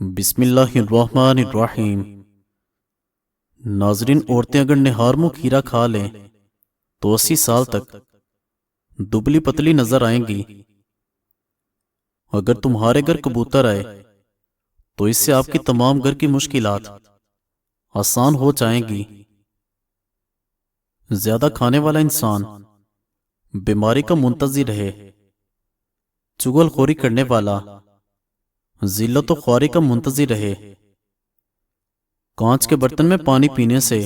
بسم اللہ الرحمن الرحیم۔ ناظرین، عورتیں اگر نہار منہ کھیرا کھا لیں تو 80 سال تک دبلی پتلی نظر آئیں گی۔ اگر تمہارے گھر کبوتر آئے تو اس سے آپ کی تمام گھر کی مشکلات آسان ہو جائیں گی۔ زیادہ کھانے والا انسان بیماری کا منتظر ہے۔ چغل خوری کرنے والا ذلت و خواری کا منتظر رہے۔ کانچ کے برتن میں پانی پینے سے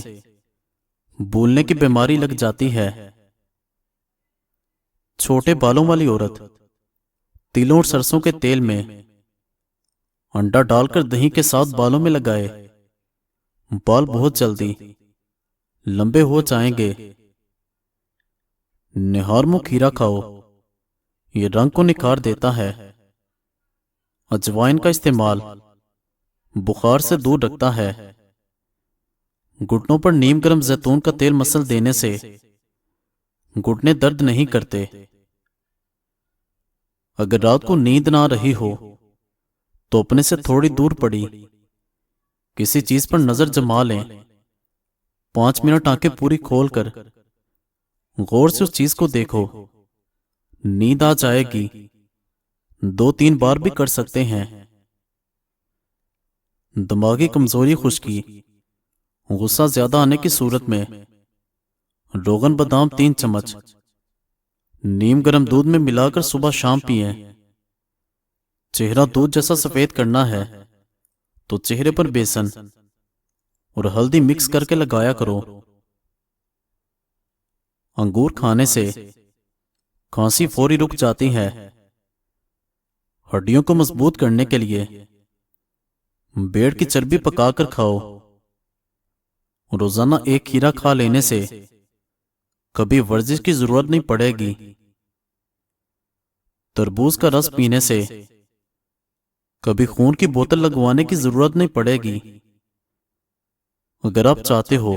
بھولنے کی بیماری لگ جاتی ہے۔ چھوٹے بالوں والی عورت تلوں اور سرسوں کے تیل میں انڈا ڈال کر دہی کے ساتھ بالوں میں لگائے، بال بہت جلدی لمبے ہو جائیں گے۔ نہار منہ کھیرا کھاؤ، یہ رنگ کو نکھار دیتا ہے۔ اجوائن کا استعمال بخار سے دور رکھتا ہے۔ گھٹنوں پر نیم گرم زیتون کا تیل مسل دینے سے گھٹنے درد نہیں کرتے۔ اگر رات کو نیند نہ رہی ہو تو اپنے سے تھوڑی دور پڑی کسی چیز پر نظر جما لیں۔ 5 منٹ آنکھیں پوری کھول کر غور سے اس چیز کو دیکھو، نیند آ جائے گی۔ 2-3 بار بھی کر سکتے ہیں۔ دماغی کمزوری، خشکی، غصہ زیادہ آنے کی صورت میں روغن بادام 3 چمچ نیم گرم دودھ میں ملا کر صبح شام پئیں۔ چہرہ دودھ جیسا سفید کرنا ہے تو چہرے پر بیسن اور ہلدی مکس کر کے لگایا کرو۔ انگور کھانے سے کھانسی فوری رک جاتی ہے۔ ہڈیوں کو مضبوط کرنے کے لیے بیڑ کی چربی پکا کر کھاؤ۔ روزانہ 1 کھیرا کھا لینے سے کبھی ورزش کی ضرورت نہیں پڑے گی۔ تربوز کا رس پینے سے کبھی خون کی بوتل لگوانے کی ضرورت نہیں پڑے گی۔ اگر آپ چاہتے ہو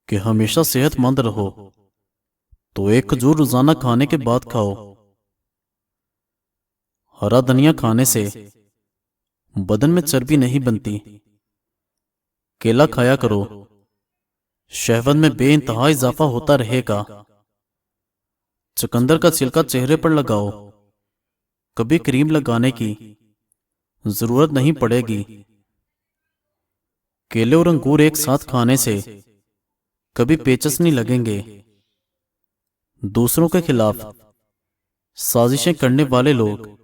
کہ ہمیشہ صحت مند رہو تو 1 کھجور روزانہ کھانے کے بعد کھاؤ۔ ہرا دھنیا کھانے سے بدن میں چربی نہیں بنتی۔ کیلا کھایا کرو، شہوت میں بے انتہا اضافہ ہوتا رہے گا۔ چقندر کا چھلکا چہرے پر لگاؤ، کبھی کریم لگانے کی ضرورت نہیں پڑے گی۔ کیلے اور انگور ایک ساتھ کھانے سے کبھی پیچس نہیں لگیں گے۔ دوسروں کے خلاف سازشیں کرنے والے لوگ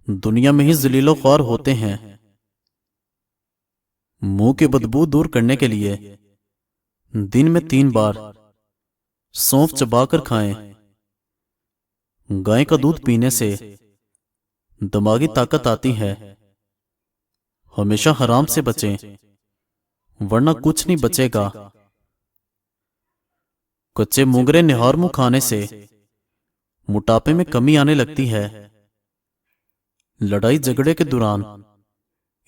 دنیا میں ہی ذلیل و خوار ہوتے ہیں۔ منہ کی بدبو دور کرنے کے لیے دن میں 3 بار سونف چبا کر کھائیں۔ گائے کا دودھ پینے سے دماغی طاقت آتی ہے۔ ہمیشہ حرام سے بچیں ورنہ کچھ نہیں بچے گا۔ کچے مونگرے نہار منہ کھانے سے موٹاپے میں کمی آنے لگتی ہے۔ لڑائی جھگڑے کے دوران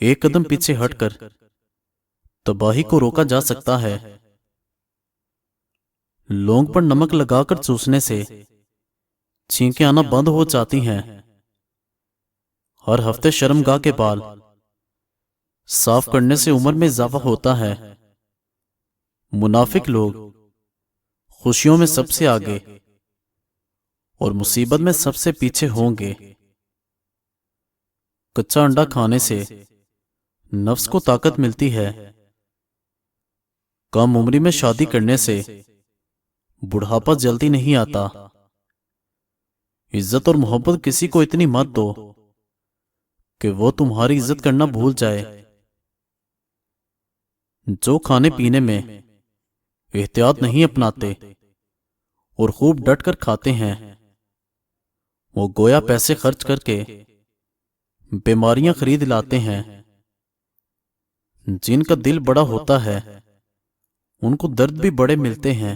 1 قدم پیچھے ہٹ کر تباہی کو روکا جا سکتا ہے۔ لونگ پر نمک لگا کر چوسنے سے چھینکیں آنا بند ہو جاتی ہیں۔ ہر ہفتے شرمگاہ کے بال صاف کرنے سے عمر میں اضافہ ہوتا ہے۔ منافق لوگ خوشیوں میں سب سے آگے اور مصیبت میں سب سے پیچھے ہوں گے۔ کچا انڈا کھانے سے نفس کو طاقت ملتی ہے۔ کم عمری میں شادی کرنے سے بڑھاپا جلدی نہیں آتا۔ عزت اور محبت کسی کو اتنی مت دو کہ وہ تمہاری عزت کرنا بھول جائے۔ جو کھانے پینے میں احتیاط نہیں اپناتے اور خوب ڈٹ کر کھاتے ہیں، وہ گویا پیسے خرچ کر کے بیماریاں خرید لاتے ہیں۔ جن کا دل بڑا ہوتا ہے ان کو درد بھی بڑے ملتے ہیں۔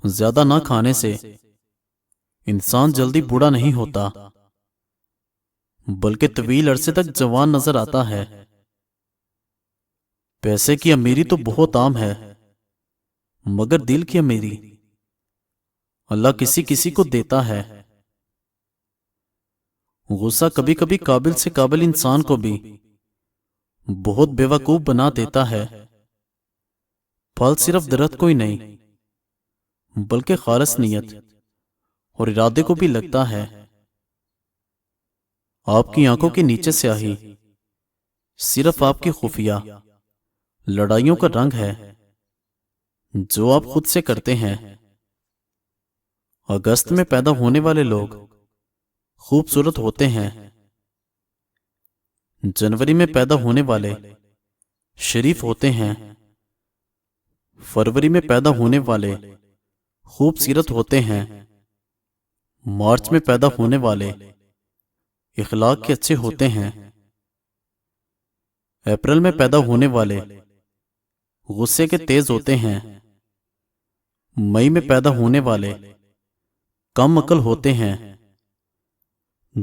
زیادہ نہ کھانے سے انسان جلدی بوڑھا نہیں ہوتا بلکہ طویل عرصے تک جوان نظر آتا ہے۔ پیسے کی امیری تو بہت عام ہے، مگر دل کی امیری اللہ کسی کسی کو دیتا ہے۔ غصہ کبھی کبھی قابل سے قابل انسان کو بھی بہت بیوقوف بنا دیتا ہے۔ پھل صرف درخت کو ہی نہیں بلکہ خالص نیت اور ارادے کو بھی لگتا ہے۔ آپ کی آنکھوں کے نیچے سیاہی صرف آپ کی خفیہ لڑائیوں کا رنگ ہے جو آپ خود سے کرتے ہیں۔ اگست میں پیدا ہونے والے لوگ خوبصورت ہوتے ہیں، جنوری میں پیدا ہونے والے شریف ہوتے ہیں، فروری میں پیدا ہونے والے خوبصورت ہوتے ہیں، مارچ میں پیدا ہونے والے اخلاق کے اچھے ہوتے ہیں، اپریل میں پیدا ہونے والے غصے کے تیز ہوتے ہیں، مئی میں پیدا ہونے والے کم عقل ہوتے ہیں،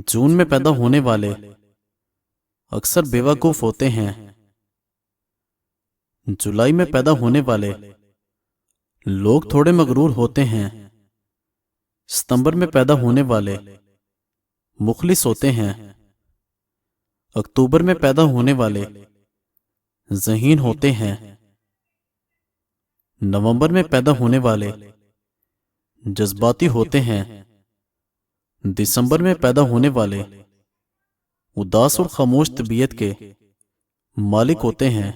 جون میں پیدا ہونے والے اکثر بیوقوف ہوتے ہیں، جولائی میں پیدا ہونے والے لوگ تھوڑے مغرور ہوتے ہیں، ستمبر میں پیدا ہونے والے مخلص ہوتے ہیں، اکتوبر میں پیدا ہونے والے ذہین ہوتے ہیں، نومبر میں پیدا ہونے والے جذباتی ہوتے ہیں، دسمبر میں پیدا ہونے والے اداس اور خاموش طبیعت کے مالک ہوتے ہیں۔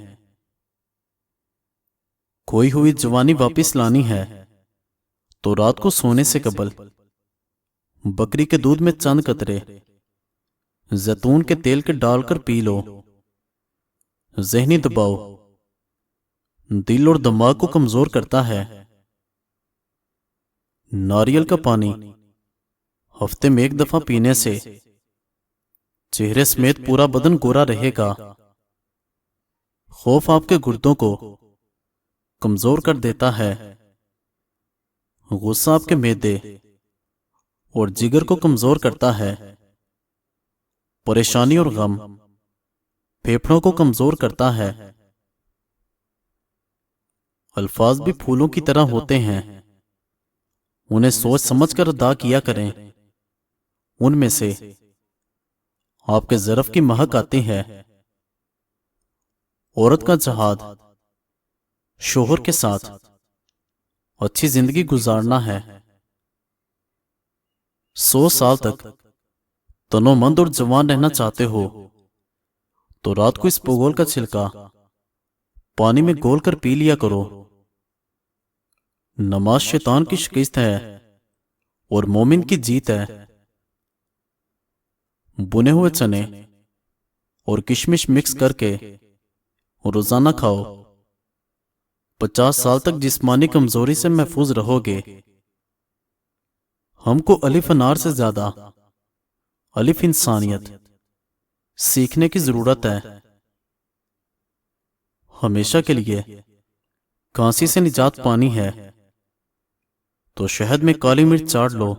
کھوئی ہوئی جوانی واپس لانی ہے تو رات کو سونے سے قبل بکری کے دودھ میں چند قطرے زیتون کے تیل کے ڈال کر پی لو۔ ذہنی دباؤ دل اور دماغ کو کمزور کرتا ہے۔ ناریل کا پانی ہفتے میں ایک دفعہ پینے سے چہرے سمیت پورا بدن گورا رہے گا۔ خوف آپ کے گردوں کو کمزور کر دیتا ہے، غصہ آپ کے معدے اور جگر کو کمزور کرتا ہے، پریشانی اور غم پھیپھڑوں کو کمزور کرتا ہے۔ الفاظ بھی پھولوں کی طرح ہوتے ہیں، انہیں سوچ سمجھ کر ادا کیا کریں۔ ان میں سے آپ کے ظرف کی مہک آتی ہے۔ عورت کا جہاد شوہر کے ساتھ اچھی زندگی گزارنا ہے۔ 100 سال تک تنو مند اور جوان رہنا چاہتے ہو تو رات کو اس بگول کا چھلکا پانی میں گول کر پی لیا کرو۔ نماز شیطان کی شکست ہے اور مومن کی جیت ہے۔ بنے ہوئے چنے اور کشمش مکس کر کے روزانہ کھاؤ، 50 سال تک جسمانی کمزوری سے محفوظ رہو گے۔ ہم کو الف انار سے زیادہ الف انسانیت سیکھنے کی ضرورت ہے۔ ہمیشہ کے لیے کھانسی سے نجات پانی ہے تو شہد میں کالی مرچ چاٹ لو۔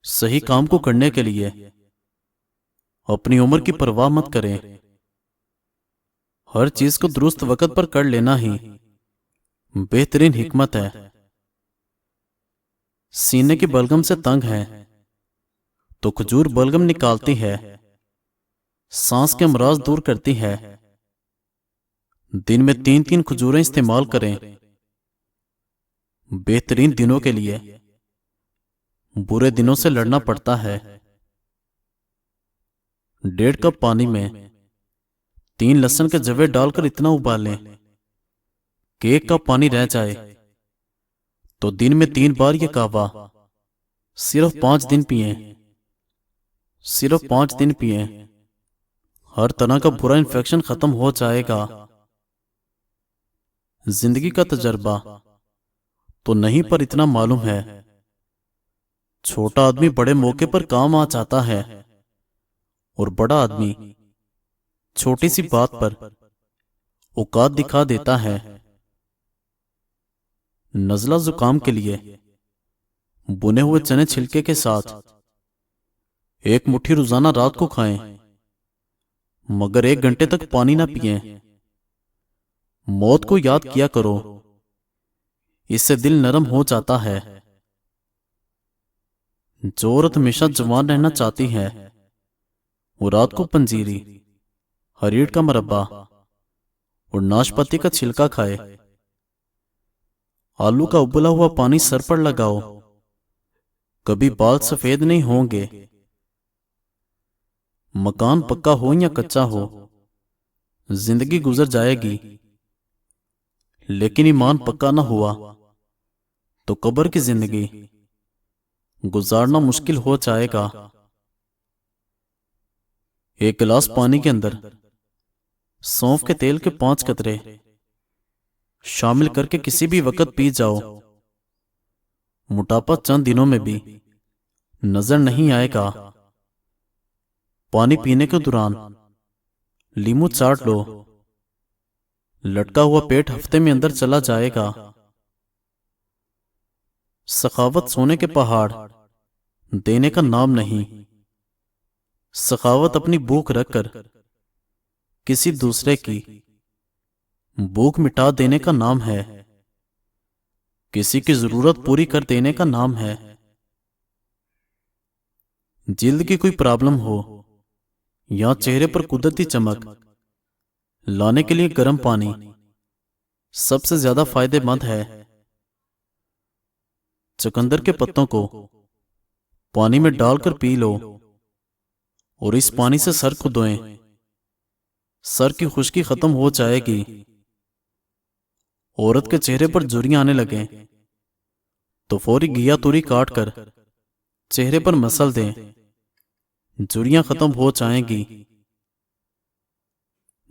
صحیح کام کو کرنے کے لیے اپنی عمر کی پرواہ مت کریں، ہر چیز کو درست وقت پر کر لینا ہی بہترین حکمت ہے۔ سینے کی بلغم سے تنگ ہے تو کھجور بلغم نکالتی ہے، سانس کے امراض دور کرتی ہے۔ دن میں 3 کھجوریں استعمال کریں بہترین دنوں کے لیے۔ برے دنوں سے لڑنا پڑتا ہے۔ 1.5 کپ پانی میں 3 لہسن کے جوے ڈال کر اتنا ابالیں کہ 1 کپ پانی رہ جائے تو دن میں 3 بار یہ قہوہ صرف 5 دن پئیں۔ صرف 5 دن پئیں، ہر طرح کا برا انفیکشن ختم ہو جائے گا۔ زندگی کا تجربہ تو نہیں پر اتنا معلوم ہے، چھوٹا آدمی بڑے موقع پر کام آ جاتا ہے اور بڑا آدمی چھوٹی سی بات پر اوقات دکھا دیتا ہے۔ نزلہ زکام کے لیے بنے ہوئے چنے چھلکے کے ساتھ 1 مٹھی روزانہ رات کو کھائیں، مگر 1 گھنٹے تک پانی نہ پئیں۔ موت کو یاد کیا کرو، اس سے دل نرم ہو جاتا ہے۔ جو عورت ہمیشہ جوان رہنا چاہتی ہے وہ رات کو پنجیری، ہریڑ کا مربع اور ناشپاتی کا چھلکا کھائے۔ آلو کا ابلا ہوا پانی سر پر لگاؤ، کبھی بال سفید نہیں ہوں گے۔ مکان پکا ہو یا کچا ہو، زندگی گزر جائے گی، لیکن ایمان پکا نہ ہوا تو قبر کی زندگی گزارنا مشکل ہو جائے گا۔ ایک گلاس پانی کے اندر سونف کے تیل کے 5 قطرے شامل کر کے کسی بھی وقت پی جاؤ، موٹاپا چند دنوں میں بھی نظر نہیں آئے گا۔ پانی پینے کے دوران لیمو چاٹ لو، لٹکا ہوا پیٹ ہفتے میں اندر چلا جائے گا۔ سخاوت سونے کے پہاڑ دینے کا نام نہیں، سخاوت اپنی بھوک رکھ کر کسی دوسرے کی بھوک مٹا دینے کا نام ہے، کسی کی ضرورت پوری کر دینے کا نام ہے۔ جلد کی کوئی پرابلم ہو یا چہرے پر قدرتی چمک لانے کے لیے گرم پانی سب سے زیادہ فائدہ مند ہے۔ چقندر کے پتوں کو پانی میں ڈال کر پی لو اور اس پانی سے سر کو دھوئیں، سر کی خشکی ختم ہو جائے گی۔ عورت کے چہرے پر جھریاں آنے لگیں تو فوری گیا توری کاٹ کر چہرے پر مسل دیں، جھریاں ختم ہو جائیں گی۔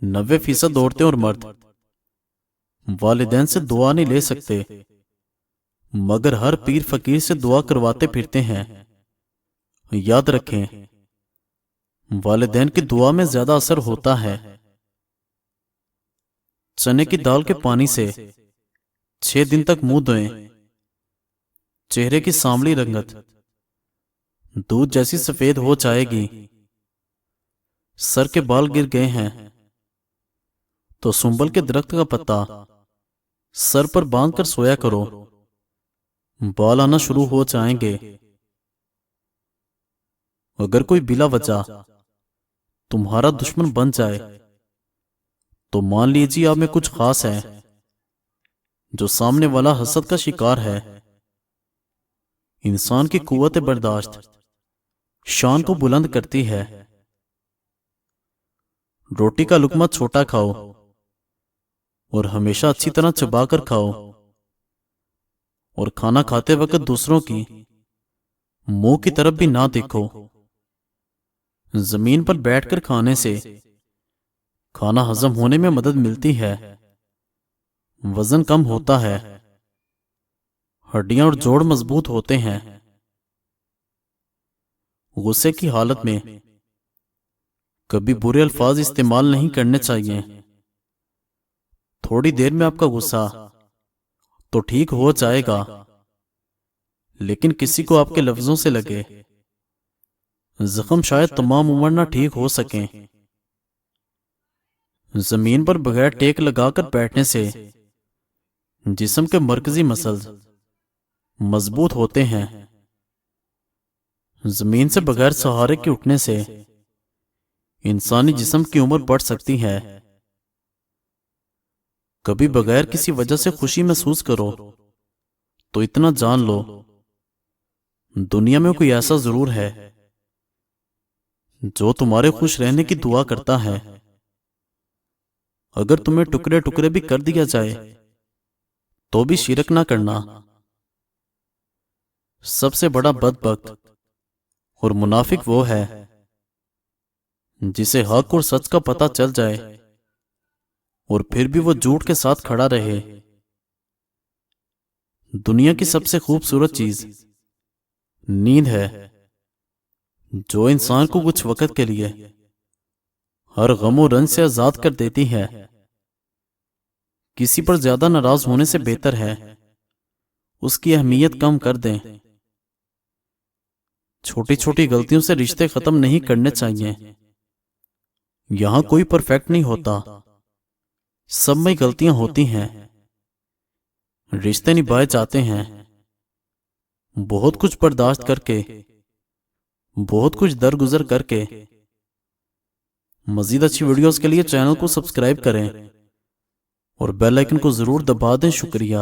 90% عورتیں اور مرد والدین سے دعا نہیں لے سکتے، مگر ہر پیر فقیر سے دعا کرواتے پھرتے ہیں۔ یاد رکھیں، والدین کی دعا میں زیادہ اثر ہوتا ہے۔ چنے کی دال کے پانی سے 6 دن تک منہ دھوئیں، چہرے کی سانولی رنگت دودھ جیسی سفید ہو جائے گی۔ سر کے بال گر گئے ہیں تو سنبل کے درخت کا پتا سر پر باندھ کر سویا کرو، بال آنا شروع ہو جائیں گے۔ اگر کوئی بلا وجہ تمہارا دشمن بن جائے تو مان لیجیے آپ میں کچھ خاص ہے جو سامنے والا حسد کا شکار ہے۔ انسان کی قوت برداشت شان کو بلند کرتی ہے۔ روٹی کا لقمہ چھوٹا کھاؤ اور ہمیشہ اچھی طرح چبا کر کھاؤ، اور کھانا کھاتے وقت دوسروں کی منہ کی طرف بھی نہ دیکھو۔ زمین پر بیٹھ کر کھانے سے کھانا ہضم ہونے میں مدد ملتی ہے، وزن کم ہوتا ہے، ہڈیاں اور جوڑ مضبوط ہوتے ہیں۔ غصے کی حالت میں کبھی برے الفاظ استعمال نہیں کرنے چاہیے۔ تھوڑی دیر میں آپ کا غصہ تو ٹھیک ہو جائے گا، لیکن کسی کو آپ کے لفظوں سے لگے زخم شاید تمام عمر نہ ٹھیک ہو سکیں۔ زمین پر بغیر ٹیک لگا کر بیٹھنے سے جسم کے مرکزی مسلز مضبوط ہوتے ہیں۔ زمین سے بغیر سہارے کے اٹھنے سے انسانی جسم کی عمر بڑھ سکتی ہے۔ کبھی بغیر کسی وجہ سے خوشی محسوس کرو تو اتنا جان لو، دنیا میں کوئی ایسا ضرور ہے جو تمہارے خوش رہنے کی دعا کرتا ہے۔ اگر تمہیں ٹکڑے ٹکڑے بھی کر دیا جائے تو بھی شرک نہ کرنا۔ سب سے بڑا بدبخت اور منافق وہ ہے جسے حق اور سچ کا پتہ چل جائے اور پھر بھی وہ جھوٹ کے ساتھ کھڑا رہے۔ دنیا کی سب سے خوبصورت چیز نیند ہے، جو انسان کو کچھ وقت کے لیے ہر غم و رنج سے آزاد کر دیتی ہے۔ کسی پر زیادہ ناراض ہونے سے بہتر ہے اس کی اہمیت کم کر دیں۔ چھوٹی چھوٹی غلطیوں سے رشتے ختم نہیں کرنے چاہیے۔ یہاں کوئی پرفیکٹ نہیں ہوتا، سب میں غلطیاں ہوتی ہیں، رشتے نبھائے جاتے ہیں۔ بہت کچھ برداشت کر کے بہت کچھ درگزر کر کے مزید اچھی ویڈیوز کے لیے چینل کو سبسکرائب کریں اور بیل آئیکن کو ضرور دبا دیں۔ شکریہ۔